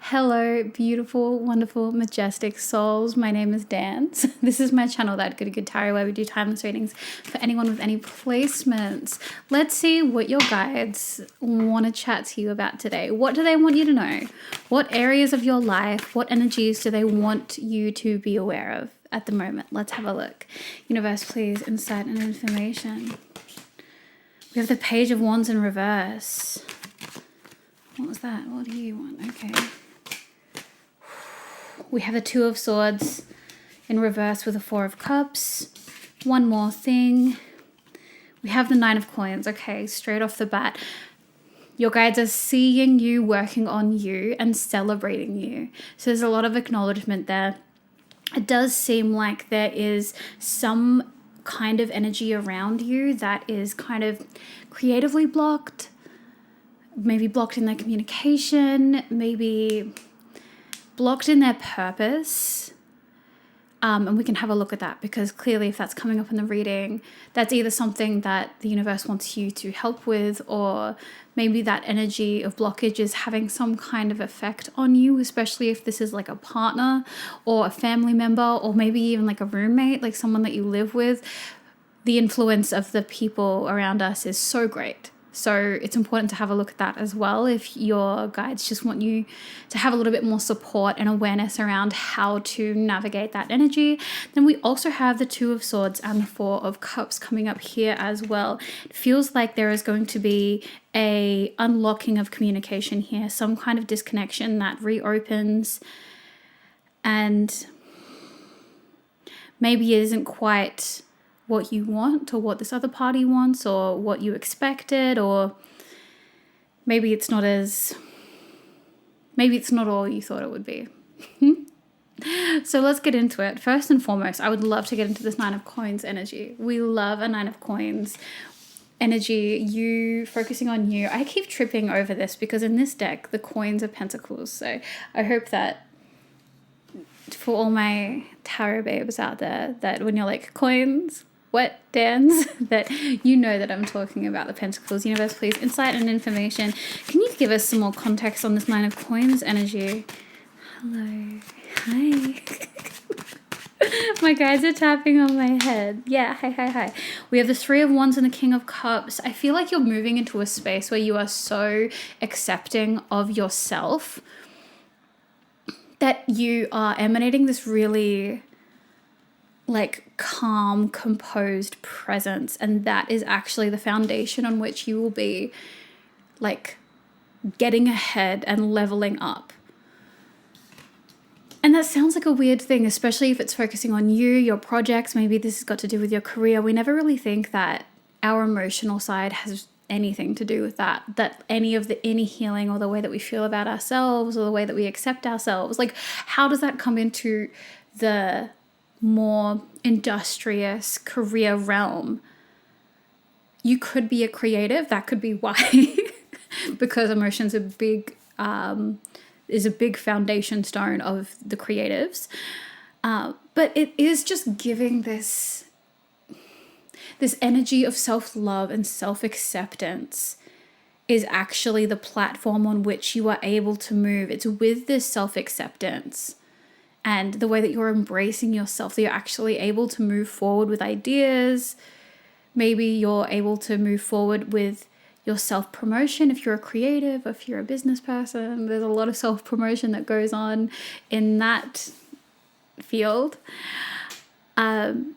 Hello, beautiful, wonderful, majestic souls. My name is Dance. This is my channel, That Good Tarot, where we do timeless readings for anyone with any placements. Let's see what your guides want to chat to you about today. What do they want you to know? What areas of your life, what energies do they want you to be aware of at the moment? Let's have a look. Universe, please, insight and information. We have the Page of Wands in reverse. What was that? What do you want? Okay. We have the Two of Swords in reverse with the Four of Cups. One more thing. We have the Nine of Coins. Okay, straight off the bat. Your guides are seeing you, working on you, and celebrating you. So there's a lot of acknowledgement there. It does seem like there is some kind of energy around you that is kind of creatively blocked. Maybe blocked in their communication. Maybe blocked in their purpose. And we can have a look at that, because clearly if that's coming up in the reading, that's either something that the universe wants you to help with, or maybe that energy of blockage is having some kind of effect on you, especially if this is like a partner or a family member, or maybe even like a roommate, like someone that you live with. The influence of the people around us is so great. So it's important to have a look at that as well if your guides just want you to have a little bit more support and awareness around how to navigate that energy. Then we also have the Two of Swords and the Four of Cups coming up here as well. It feels like there is going to be a unlocking of communication here, some kind of disconnection that reopens, and maybe it isn't quite what you want or what this other party wants or what you expected, or maybe it's not all you thought it would be. So let's get into it. First and foremost, I would love to get into this Nine of Coins energy. We love a Nine of Coins energy, you focusing on you. I keep tripping over this because in this deck, the coins are pentacles. So I hope that for all my tarot babes out there, that when you're like, coins, what, Dance, that you know that I'm talking about the pentacles. Universe, please, insight and information. Can you give us some more context on this Nine of Coins energy? Hello. Hi. My guys are tapping on my head. Yeah, hi. We have the Three of Wands and the King of Cups. I feel like you're moving into a space where you are so accepting of yourself that you are emanating this really like calm, composed presence, and that is actually the foundation on which you will be like getting ahead and leveling up. And that sounds like a weird thing, especially if it's focusing on you, your projects. Maybe this has got to do with your career. We never really think that our emotional side has anything to do with that any healing or the way that we feel about ourselves or the way that we accept ourselves. Like, how does that come into the more industrious career realm? You could be a creative. That could be why, because emotions are big, is a big foundation stone of the creatives. But it is just giving this energy of self-love and self-acceptance is actually the platform on which you are able to move. It's with this self-acceptance and the way that you're embracing yourself that you're actually able to move forward with ideas. Maybe you're able to move forward with your self-promotion if you're a creative, if you're a business person. There's a lot of self-promotion that goes on in that field. And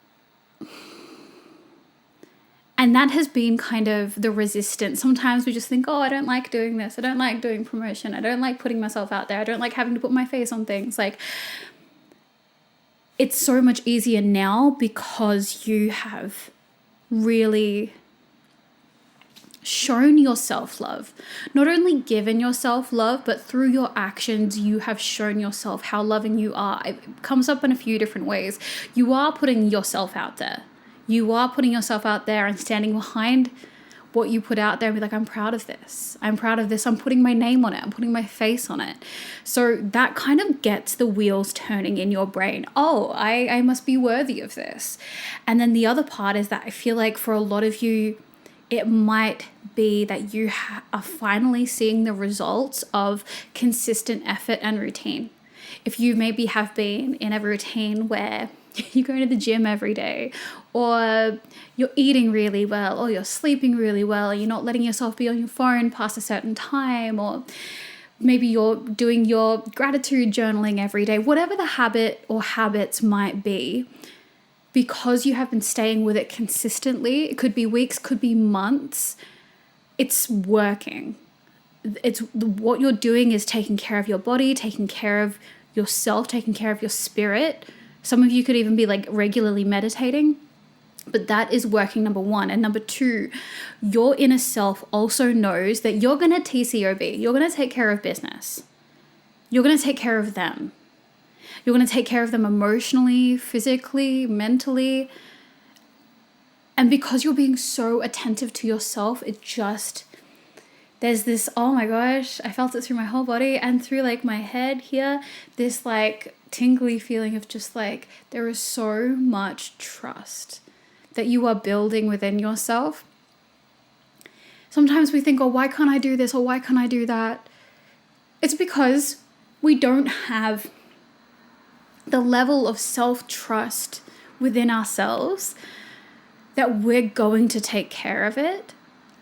that has been kind of the resistance. Sometimes we just think, oh, I don't like doing this. I don't like doing promotion. I don't like putting myself out there. I don't like having to put my face on things. Like, it's so much easier now because you have really shown yourself love. Not only given yourself love, but through your actions, you have shown yourself how loving you are. It comes up in a few different ways. You are putting yourself out there. You are putting yourself out there and standing behind what you put out there and be like, I'm proud of this. I'm proud of this. I'm putting my name on it. I'm putting my face on it. So that kind of gets the wheels turning in your brain. Oh, I must be worthy of this. And then the other part is that I feel like for a lot of you, it might be that you are finally seeing the results of consistent effort and routine. If you maybe have been in a routine where you go to the gym every day, or you're eating really well, or you're sleeping really well, you're not letting yourself be on your phone past a certain time, or maybe you're doing your gratitude journaling every day, whatever the habit or habits might be, because you have been staying with it consistently, it could be weeks, could be months, it's working. It's what you're doing is taking care of your body, taking care of yourself, taking care of your spirit. Some of you could even be like regularly meditating, but that is working, number one. And number two, your inner self also knows that you're going to TCOB. You're going to take care of business. You're going to take care of them. You're going to take care of them emotionally, physically, mentally. And because you're being so attentive to yourself, there's this, oh my gosh, I felt it through my whole body and through like my head here, this like tingly feeling of just like, there is so much trust that you are building within yourself. Sometimes we think, oh, why can't I do this? Or why can't I do that? It's because we don't have the level of self-trust within ourselves that we're going to take care of it.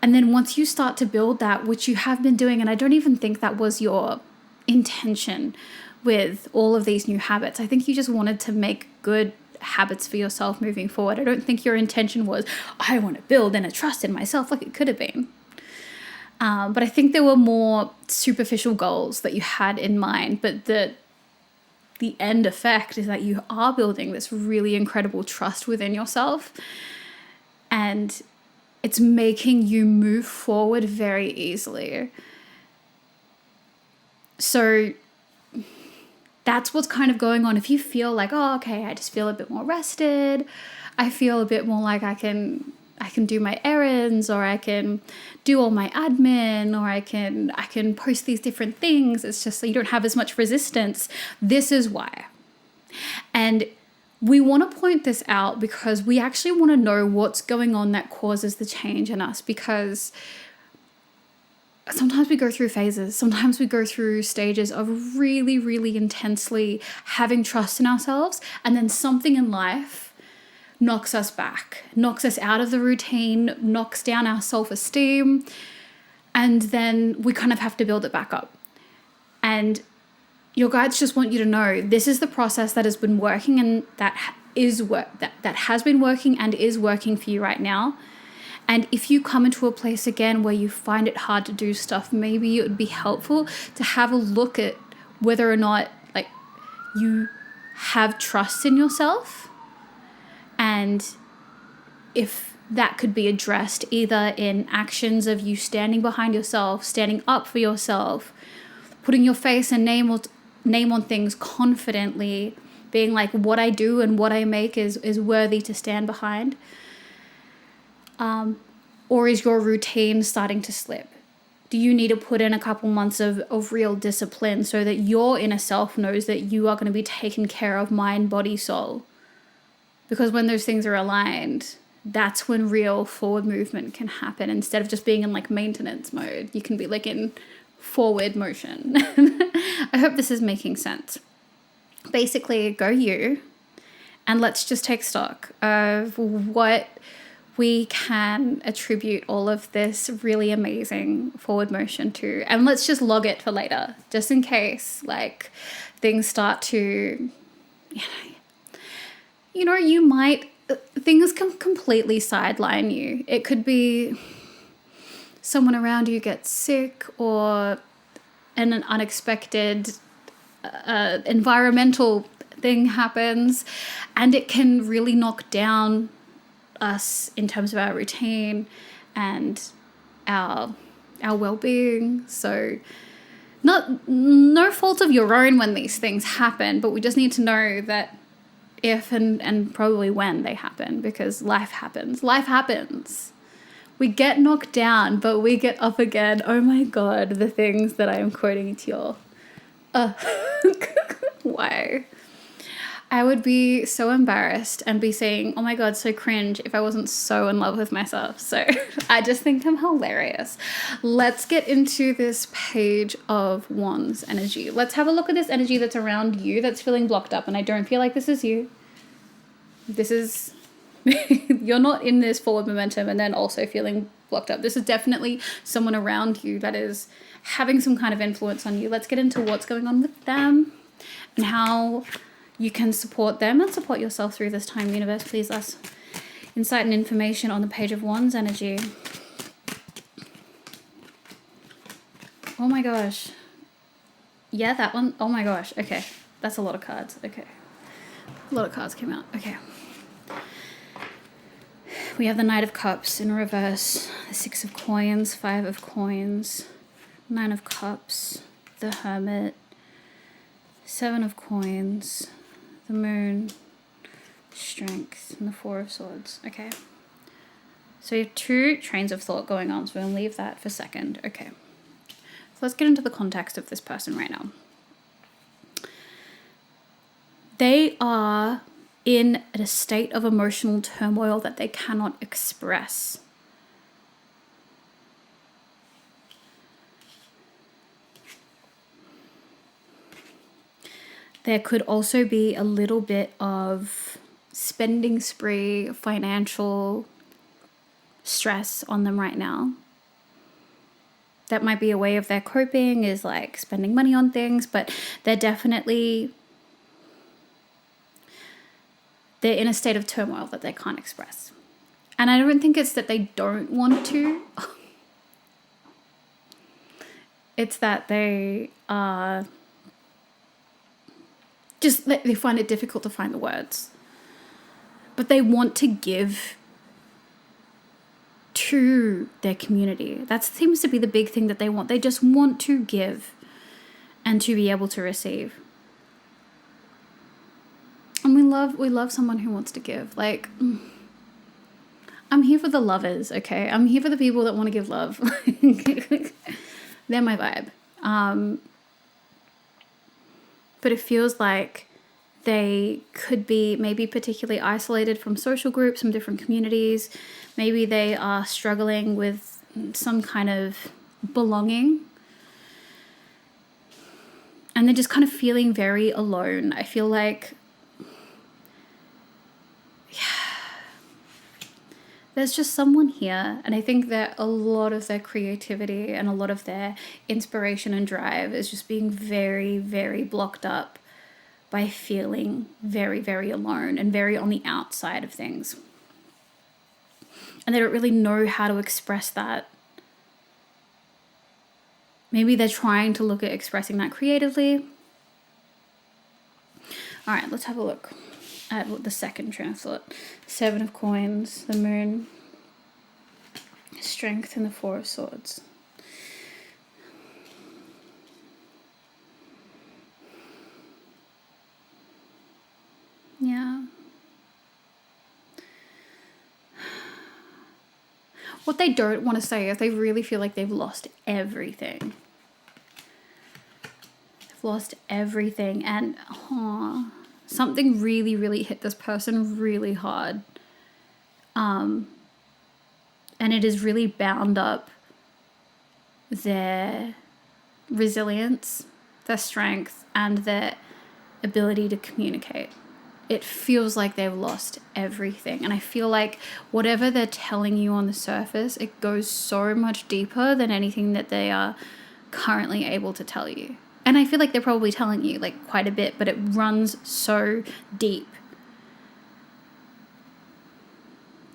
And then once you start to build that, which you have been doing, and I don't even think that was your intention with all of these new habits. I think you just wanted to make good habits for yourself moving forward. I don't think your intention was, I want to build in a trust in myself, like it could have been. But I think there were more superficial goals that you had in mind. But the end effect is that you are building this really incredible trust within yourself. And it's making you move forward very easily. So that's what's kind of going on. If you feel like, oh, okay, I just feel a bit more rested. I feel a bit more like I can do my errands, or I can do all my admin, or I can post these different things. It's just so you don't have as much resistance. This is why. And we want to point this out because we actually want to know what's going on that causes the change in us, because sometimes we go through phases. Sometimes we go through stages of really, really intensely having trust in ourselves, and then something in life knocks us back, knocks us out of the routine, knocks down our self-esteem, and then we kind of have to build it back up. And your guides just want you to know this is the process that has been working, and that has been working and is working for you right now. And if you come into a place again where you find it hard to do stuff, maybe it would be helpful to have a look at whether or not like you have trust in yourself, and if that could be addressed either in actions of you standing behind yourself, standing up for yourself, putting your face and name on things confidently, being like, what I do and what I make is worthy to stand behind. Or is your routine starting to slip? Do you need to put in a couple months of real discipline so that your inner self knows that you are going to be taken care of, mind, body, soul? Because when those things are aligned, that's when real forward movement can happen. Instead of just being in like maintenance mode, you can be like in forward motion. I hope this is making sense. Basically, go you, and let's just take stock of what we can attribute all of this really amazing forward motion to. And let's just log it for later, just in case like things start to, things can completely sideline you. It could be someone around you gets sick, or an unexpected environmental thing happens, and it can really knock down us in terms of our routine and our well-being. So no fault of your own when these things happen, but we just need to know that if and probably when they happen, because life happens. We get knocked down, but we get up again. Oh my God, the things that I am quoting to you. Why? I would be so embarrassed and be saying, oh my God, so cringe if I wasn't so in love with myself. So I just think I'm hilarious. Let's get into this Page of Wands energy. Let's have a look at this energy that's around you that's feeling blocked up. And I don't feel like this is you. This is, you're not in this forward momentum and then also feeling blocked up. This is definitely someone around you that is having some kind of influence on you. Let's get into what's going on with them and how you can support them and support yourself through this time. Universe, please, us insight and information on the Page of Wands energy. Oh my gosh. Yeah, that one. Oh my gosh. Okay. That's a lot of cards. Okay. A lot of cards came out. Okay. We have the Knight of Cups in reverse, the 6 of Coins, 5 of Coins, 9 of Cups, the Hermit, 7 of Coins, the Moon, Strength, and the 4 of Swords. Okay. So you have 2 trains of thought going on, so we'll leave that for a second. Okay. So let's get into the context of this person right now. They are in a state of emotional turmoil that they cannot express. There could also be a little bit of spending spree, financial stress on them right now. That might be a way of their coping, is like spending money on things, but they're in a state of turmoil that they can't express. And I don't think it's that they don't want to. It's that they are they find it difficult to find the words. But they want to give to their community. That seems to be the big thing that they want. They just want to give and to be able to receive. And we love someone who wants to give. Like, I'm here for the lovers, okay? I'm here for the people that want to give love. They're my vibe. But it feels like they could be maybe particularly isolated from social groups, from different communities. Maybe they are struggling with some kind of belonging. And they're just kind of feeling very alone. I feel like there's just someone here, and I think that a lot of their creativity and a lot of their inspiration and drive is just being very, very blocked up by feeling very, very alone and very on the outside of things. And they don't really know how to express that. Maybe they're trying to look at expressing that creatively. All right, let's have a look at the second train of thought. 7 of Coins, the Moon, Strength, and the 4 of Swords. Yeah. What they don't want to say is they really feel like they've lost everything. They've lost everything, and something really, really hit this person really hard. And it has really bound up their resilience, their strength, and their ability to communicate. It feels like they've lost everything. And I feel like whatever they're telling you on the surface, it goes so much deeper than anything that they are currently able to tell you. And I feel like they're probably telling you like quite a bit, but it runs so deep.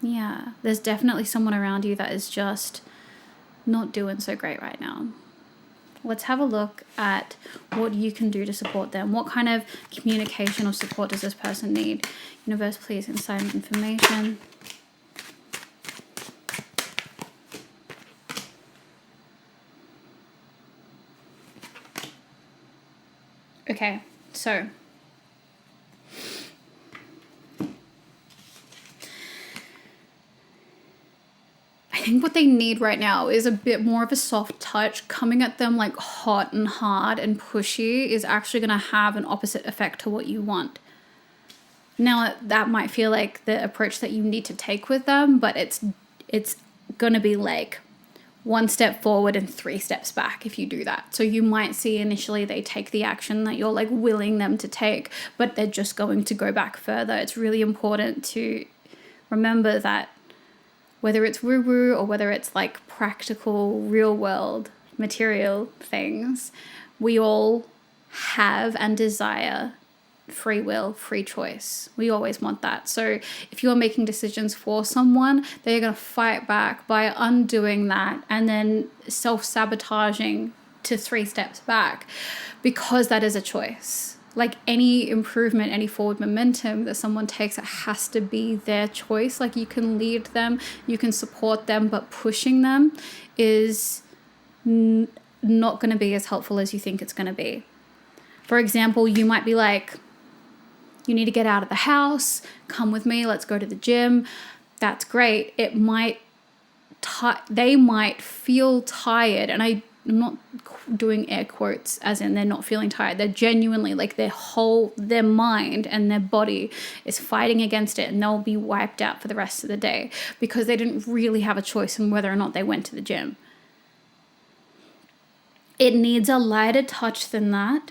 Yeah, there's definitely someone around you that is just not doing so great right now. Let's have a look at what you can do to support them. What kind of communication or support does this person need? Universe, please, insight and information. Okay, so I think what they need right now is a bit more of a soft touch. Coming at them like hot and hard and pushy is actually going to have an opposite effect to what you want. Now, that might feel like the approach that you need to take with them, but it's going to be like 1 step forward and 3 steps back if you do that. So you might see initially they take the action that you're like willing them to take, but they're just going to go back further. It's really important to remember that whether it's woo-woo or whether it's like practical, real world, material things, we all have and desire free will, free choice. We always want that. So if you're making decisions for someone, they're going to fight back by undoing that and then self-sabotaging to 3 steps back, because that is a choice. Like any improvement, any forward momentum that someone takes, it has to be their choice. Like you can lead them, you can support them, but pushing them is not going to be as helpful as you think it's going to be. For example, you might be like, you need to get out of the house, come with me, let's go to the gym. That's great. It might, they might feel tired, and I'm not doing air quotes as in they're not feeling tired. They're genuinely like their mind and their body is fighting against it, and they'll be wiped out for the rest of the day because they didn't really have a choice in whether or not they went to the gym. It needs a lighter touch than that.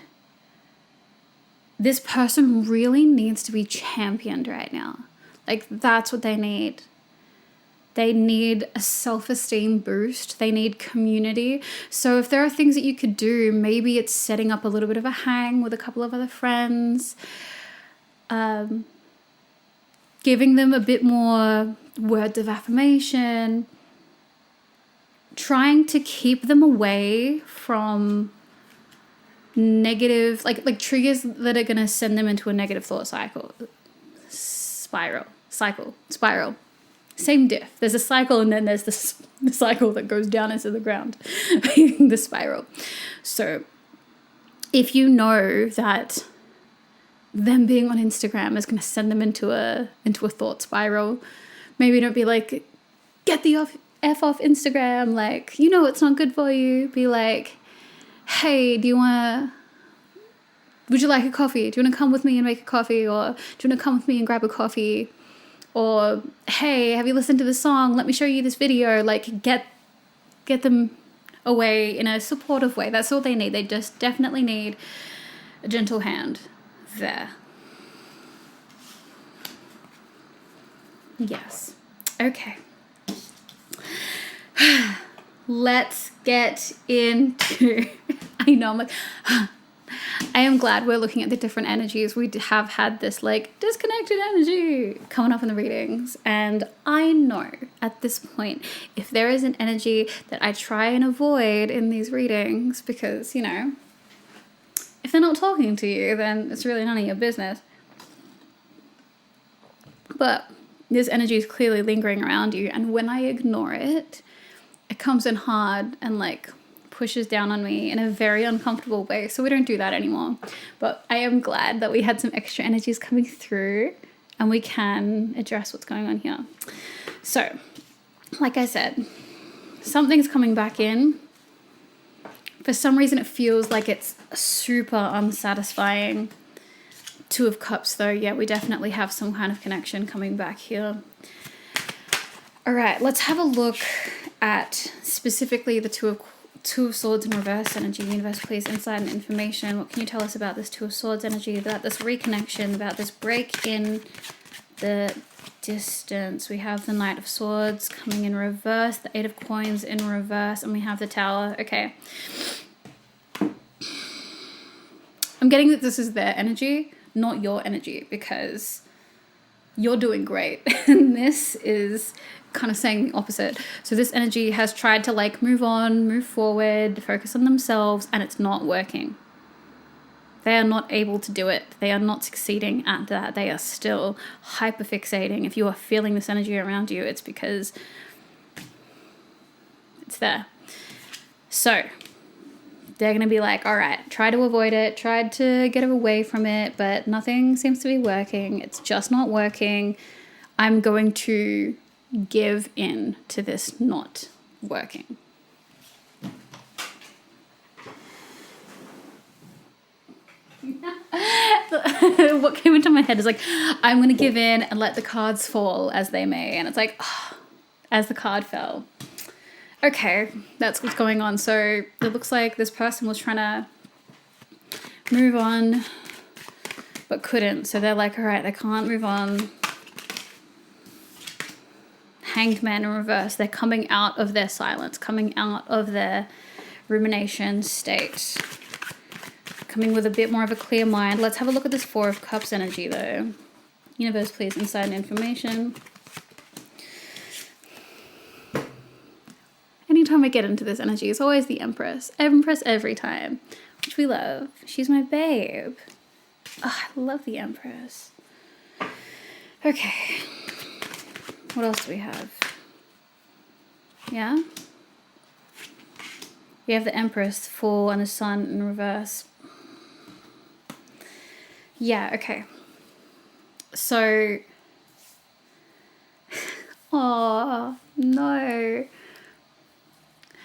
This person really needs to be championed right now. Like that's what they need. They need a self-esteem boost. They need community. So if there are things that you could do, maybe it's setting up a little bit of a hang with a couple of other friends, giving them a bit more words of affirmation, trying to keep them away from negative, like triggers that are going to send them into a negative thought spiral. Same diff. There's a cycle, and then there's the cycle that goes down into the ground, the spiral. So if you know that them being on Instagram is going to send them into a thought spiral, maybe don't be like, get the F off Instagram. Like, you know, it's not good for you. Be like, hey, would you like a coffee? Do you want to come with me and make a coffee? Or do you want to come with me and grab a coffee? Or, hey, have you listened to the song? Let me show you this video. Like, get them away in a supportive way. That's all they need. They just definitely need a gentle hand there. Yes. Okay. Let's get into, I know, I'm like, I am glad we're looking at the different energies. We have had this like disconnected energy coming up in the readings. And I know at this point, if there is an energy that I try and avoid in these readings, because, you know, if they're not talking to you, then it's really none of your business. But this energy is clearly lingering around you. And when I ignore it, it comes in hard and like pushes down on me in a very uncomfortable way. So we don't do that anymore. But I am glad that we had some extra energies coming through and we can address what's going on here. So, like I said, something's coming back in. For some reason, it feels like it's super unsatisfying. 2 of Cups, though, yeah, we definitely have some kind of connection coming back here. All right, let's have a look at specifically the Two of Swords in reverse energy. Universe, please, insight and information. What can you tell us about this Two of Swords energy, about this reconnection, about this break in the distance? We have the Knight of Swords coming in reverse, the 8 of Coins in reverse, and we have the Tower. Okay. I'm getting that this is their energy, not your energy, because you're doing great. And this is kind of saying the opposite. So this energy has tried to like move on, move forward, focus on themselves, and it's not working. They are not able to do it. They are not succeeding at that. They are still hyperfixating. If you are feeling this energy around you, it's because it's there. So they're going to be like, all right, try to avoid it, tried to get away from it, but nothing seems to be working. It's just not working. I'm going to give in to this not working. what came into my head is like, I'm going to give in and let the cards fall as they may. And it's like, as the card fell. Okay, that's what's going on. So it looks like this person was trying to move on, but couldn't. So they're like, all right, they can't move on. Hanged Man in reverse. They're coming out of their silence, coming out of their rumination state, coming with a bit more of a clear mind. Let's have a look at this Four of Cups energy though. Universe, please, insight and information. Anytime I get into this energy, it's always the Empress. Empress every time, which we love. She's my babe. Oh, I love the Empress. Okay. What else do we have? Yeah? We have the Empress, Fool, and the Sun in reverse. Yeah, okay. So, oh, no.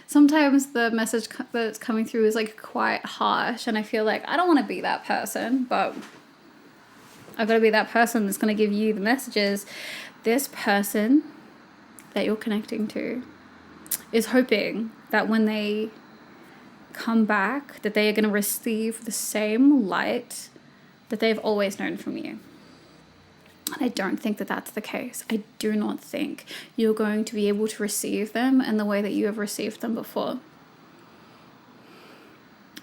Sometimes the message that's coming through is like quite harsh, and I feel like I don't want to be that person, but I've got to be that person that's going to give you the messages. This person that you're connecting to is hoping that when they come back, that they are going to receive the same light that they've always known from you. And I don't think that that's the case. I do not think you're going to be able to receive them in the way that you have received them before.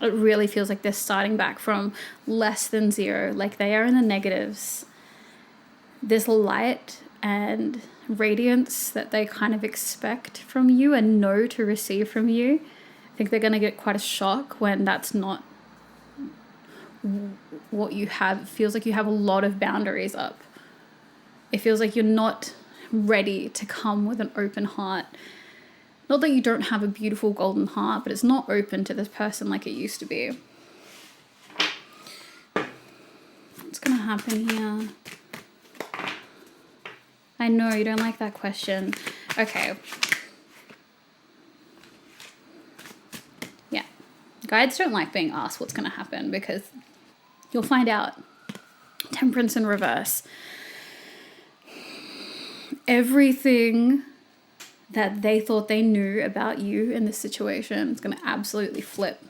It really feels like they're starting back from less than zero, like they are in the negatives. This light and radiance that they kind of expect from you and know to receive from you, I think they're going to get quite a shock when that's not what you have. It feels like you have a lot of boundaries up. It feels like you're not ready to come with an open heart. Not that you don't have a beautiful golden heart, but it's not open to this person like it used to be. What's going to happen here? I know you don't like that question. Okay. Yeah. Guides don't like being asked what's going to happen because you'll find out. Temperance in reverse. Everything that they thought they knew about you in this situation is going to absolutely flip.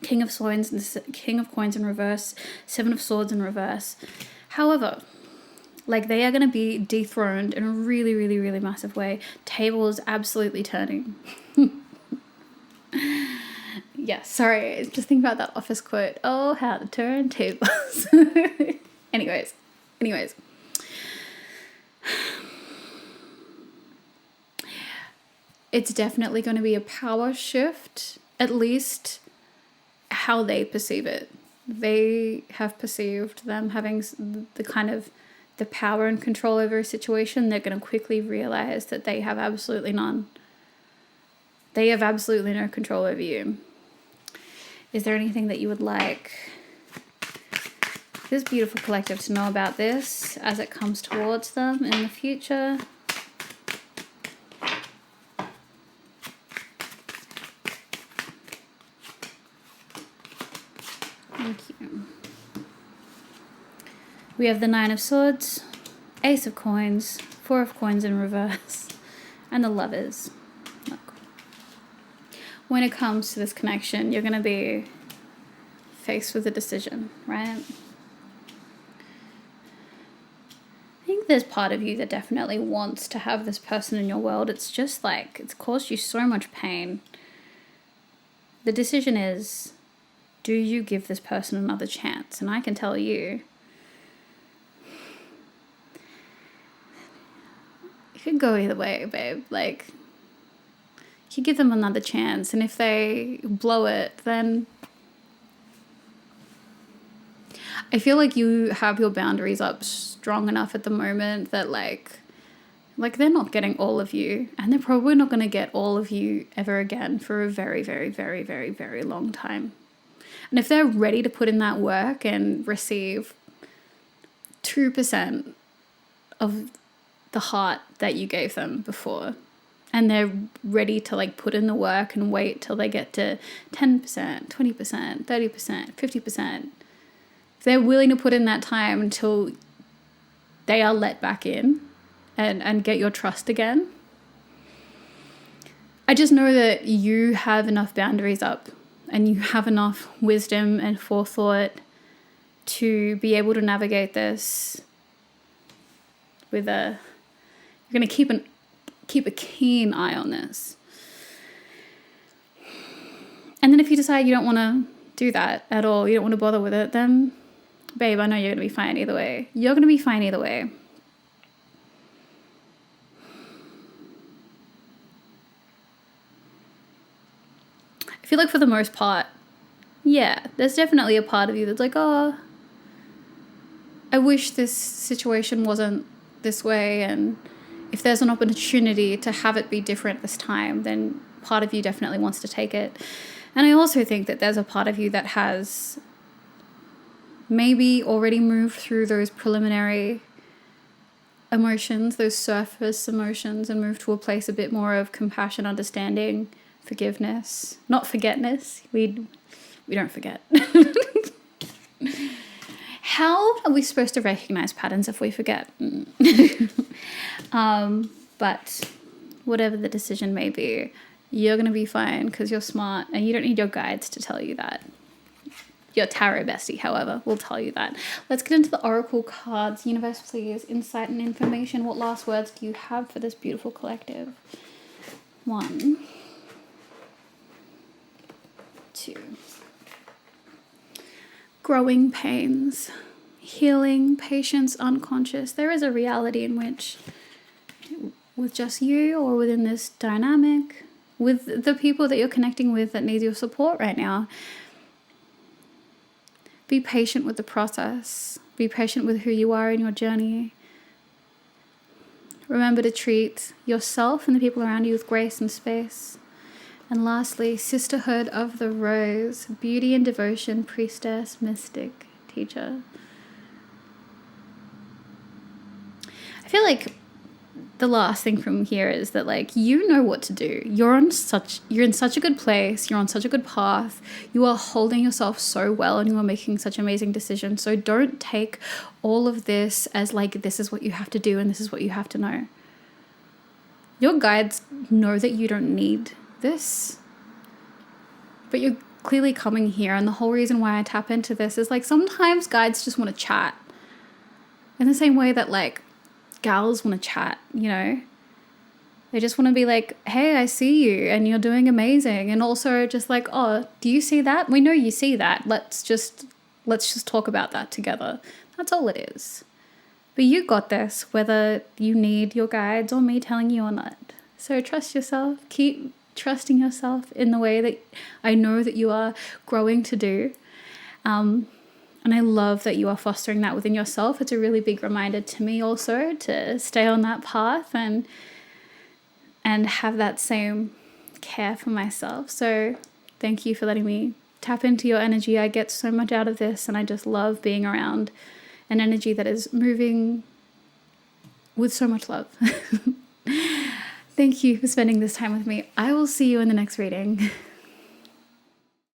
King of Coins in reverse. Seven of Swords in reverse. However, like they are going to be dethroned in a really, really, really massive way. Tables absolutely turning. Yeah, sorry. Just think about that Office quote. Oh, how to turn tables. Anyways. It's definitely going to be a power shift, at least how they perceive it. They have perceived them having the kind of the power and control over a situation. They're going to quickly realize that they have absolutely none. They have absolutely no control over you. Is there anything that you would like this beautiful collective to know about this as it comes towards them in the future? Thank you. We have the Nine of Swords, Ace of Coins, Four of Coins in reverse, and the Lovers. Look. When it comes to this connection, you're going to be faced with a decision, right? I think there's part of you that definitely wants to have this person in your world. It's just like, it's caused you so much pain. The decision is, do you give this person another chance? And I can tell you, it could go either way, babe. Like, you give them another chance, and if they blow it, then I feel like you have your boundaries up strong enough at the moment that like they're not getting all of you, and they're probably not going to get all of you ever again for a very, very, very, very, very long time. And if they're ready to put in that work and receive 2% of the heart that you gave them before, and they're ready to like put in the work and wait till they get to 10%, 20%, 30%, 50%, if they're willing to put in that time until they are let back in and get your trust again, I just know that you have enough boundaries up and you have enough wisdom and forethought to be able to navigate this with you're going to keep a keen eye on this. And then if you decide you don't want to do that at all, you don't want to bother with it, then babe, I know you're going to be fine either way. You're going to be fine either way. I feel like for the most part, yeah, there's definitely a part of you that's like, oh, I wish this situation wasn't this way, and if there's an opportunity to have it be different this time, then part of you definitely wants to take it. And I also think that there's a part of you that has maybe already moved through those preliminary emotions, those surface emotions, and moved to a place a bit more of compassion, understanding, forgiveness. Not forgetness. We don't forget. How are we supposed to recognize patterns if we forget? But whatever the decision may be, you're going to be fine because you're smart and you don't need your guides to tell you that. Your tarot bestie, however, will tell you that. Let's get into the oracle cards. Universe, please, insight and information. What last words do you have for this beautiful collective? 1, 2. Growing pains, healing, patience, unconscious. There is a reality in which, with just you or within this dynamic, with the people that you're connecting with that need your support right now, be patient with the process. Be patient with who you are in your journey. Remember to treat yourself and the people around you with grace and space. And lastly, sisterhood of the rose, beauty and devotion, priestess, mystic, teacher. I feel like the last thing from here is that, like, you know what to do. You're in such a good place. You're on such a good path. You are holding yourself so well and you are making such amazing decisions. So don't take all of this as like, this is what you have to do and this is what you have to know. Your guides know that you don't need this, but you're clearly coming here. And the whole reason why I tap into this is, like, sometimes guides just want to chat in the same way that, like, gals want to chat, you know. They just want to be like, hey, I see you and you're doing amazing. And also just like, oh, do you see that? We know you see that. Let's just talk about that together. That's all it is. But you got this, whether you need your guides or me telling you or not. So trust yourself. Keep trusting yourself in the way that I know that you are growing to do. And I love that you are fostering that within yourself. It's a really big reminder to me also to stay on that path and have that same care for myself. So thank you for letting me tap into your energy. I get so much out of this and I just love being around an energy that is moving with so much love. Thank you for spending this time with me. I will see you in the next reading.